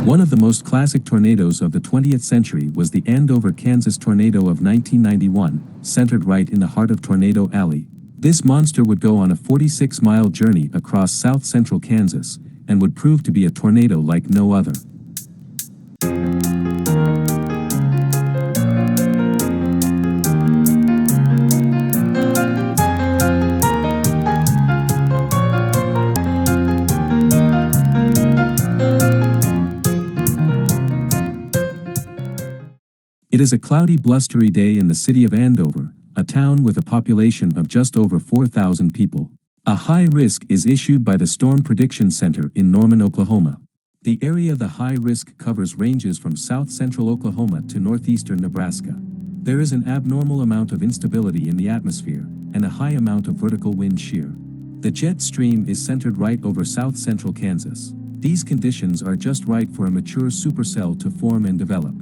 One of the most classic tornadoes of the 20th century was the Andover, Kansas tornado of 1991, centered right in the heart of Tornado Alley. This monster would go on a 46-mile journey across south-central Kansas, and would prove to be a tornado like no other. It is a cloudy, blustery day in the city of Andover, a town with a population of just over 4,000 people. A high risk is issued by the Storm Prediction Center in Norman, Oklahoma. The area the high risk covers ranges from south-central Oklahoma to northeastern Nebraska. There is an abnormal amount of instability in the atmosphere, and a high amount of vertical wind shear. The jet stream is centered right over south-central Kansas. These conditions are just right for a mature supercell to form and develop.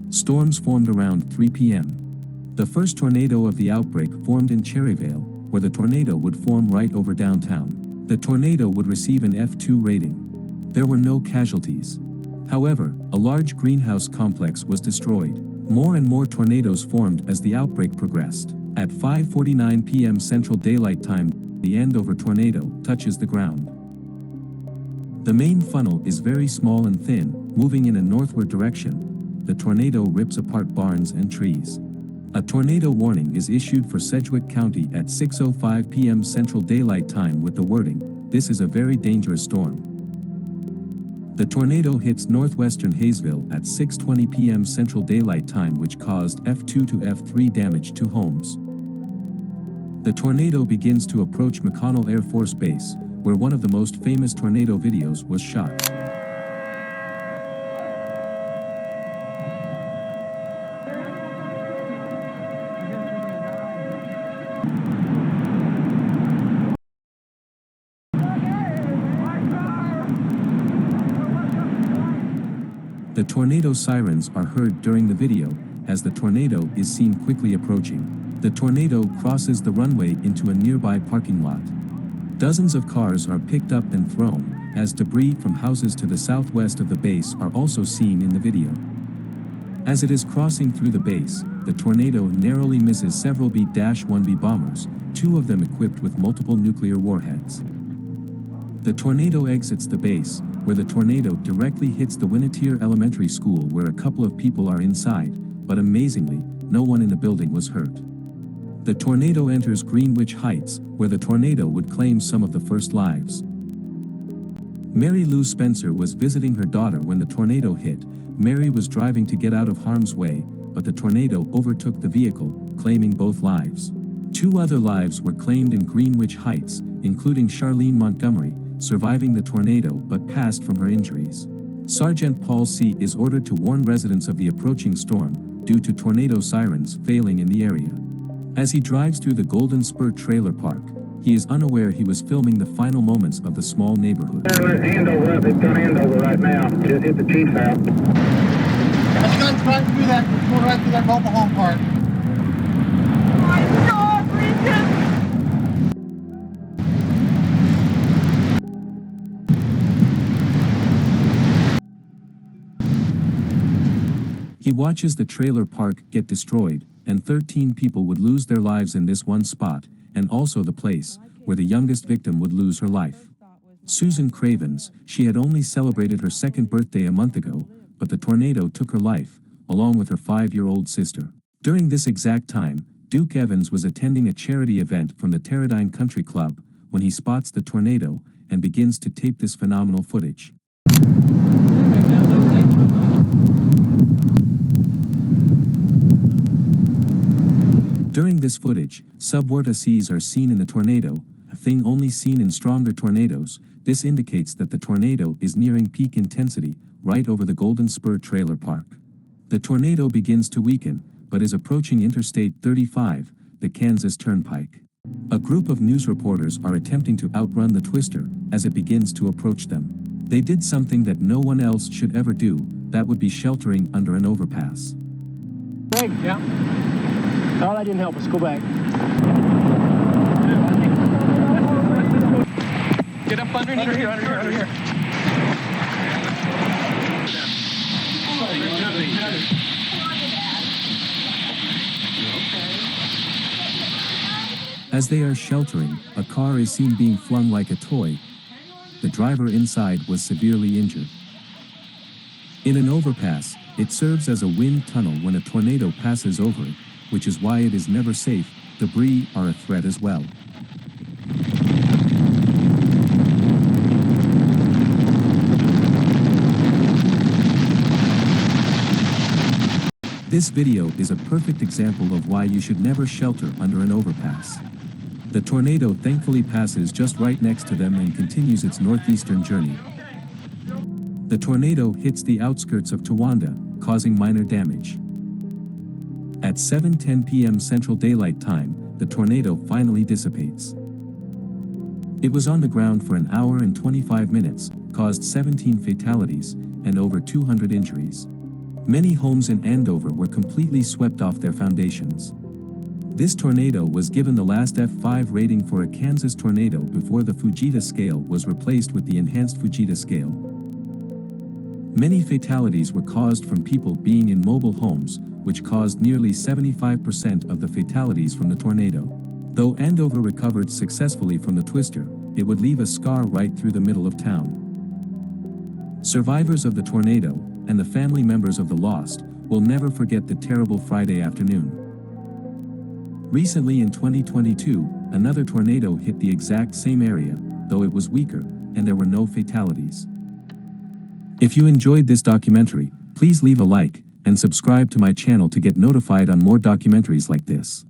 Storms formed around 3 p.m. The first tornado of the outbreak formed in Cherryvale, where the tornado would form right over downtown. The tornado would receive an F2 rating. There were no casualties. However, a large greenhouse complex was destroyed. More and more tornadoes formed as the outbreak progressed. At 5:49 p.m. Central Daylight Time, the Andover tornado touches the ground. The main funnel is very small and thin, moving in a northward direction. The tornado rips apart barns and trees. A tornado warning is issued for Sedgwick County at 6:05 p.m. Central Daylight Time with the wording, "This is a very dangerous storm." The tornado hits northwestern Haysville at 6:20 p.m. Central Daylight Time, which caused F2 to F3 damage to homes. The tornado begins to approach McConnell Air Force Base, where one of the most famous tornado videos was shot. The tornado sirens are heard during the video, as the tornado is seen quickly approaching. The tornado crosses the runway into a nearby parking lot. Dozens of cars are picked up and thrown, as debris from houses to the southwest of the base are also seen in the video. As it is crossing through the base, the tornado narrowly misses several B-1B bombers, two of them equipped with multiple nuclear warheads. The tornado exits the base, where the tornado directly hits the Winnetier Elementary School, where a couple of people are inside, but amazingly, no one in the building was hurt. The tornado enters Greenwich Heights, where the tornado would claim some of the first lives. Mary Lou Spencer was visiting her daughter when the tornado hit. Mary was driving to get out of harm's way, but the tornado overtook the vehicle, claiming both lives. Two other lives were claimed in Greenwich Heights, including Charlene Montgomery, surviving the tornado but passed from her injuries. Sergeant Paul C. is ordered to warn residents of the approaching storm, due to tornado sirens failing in the area. As he drives through the Golden Spur Trailer Park, he is unaware he was filming the final moments of the small neighborhood. Andover up, it's got Andover right now. Just hit the chief's house. It's going right through that, going right through that mobile home park. Oh my God, Lincoln! He watches the trailer park get destroyed, and 13 people would lose their lives in this one spot, and also the place where the youngest victim would lose her life. Susan Cravens, she had only celebrated her second birthday a month ago, but the tornado took her life, along with her 5-year-old sister. During this exact time, Duke Evans was attending a charity event from the Teradyne Country Club, when he spots the tornado, and begins to tape this phenomenal footage. During this footage, subvortices are seen in the tornado, a thing only seen in stronger tornadoes. This indicates that the tornado is nearing peak intensity, right over the Golden Spur Trailer Park. The tornado begins to weaken, but is approaching Interstate 35, the Kansas Turnpike. A group of news reporters are attempting to outrun the twister, as it begins to approach them. They did something that no one else should ever do, that would be sheltering under an overpass. Yeah. Oh, that didn't help us. Go back. Get up under here. As they are sheltering, a car is seen being flung like a toy. The driver inside was severely injured. In an overpass, it serves as a wind tunnel when a tornado passes over it, which is why it is never safe. Debris are a threat as well. This video is a perfect example of why you should never shelter under an overpass. The tornado thankfully passes just right next to them and continues its northeastern journey. The tornado hits the outskirts of Towanda, causing minor damage. At 7:10 p.m. Central Daylight Time, the tornado finally dissipates. It was on the ground for an hour and 25 minutes, caused 17 fatalities, and over 200 injuries. Many homes in Andover were completely swept off their foundations. This tornado was given the last F5 rating for a Kansas tornado before the Fujita scale was replaced with the enhanced Fujita scale. Many fatalities were caused from people being in mobile homes, which caused nearly 75% of the fatalities from the tornado. Though Andover recovered successfully from the twister, it would leave a scar right through the middle of town. Survivors of the tornado, and the family members of the lost, will never forget the terrible Friday afternoon. Recently in 2022, another tornado hit the exact same area, though it was weaker, and there were no fatalities. If you enjoyed this documentary, please leave a like, and subscribe to my channel to get notified on more documentaries like this.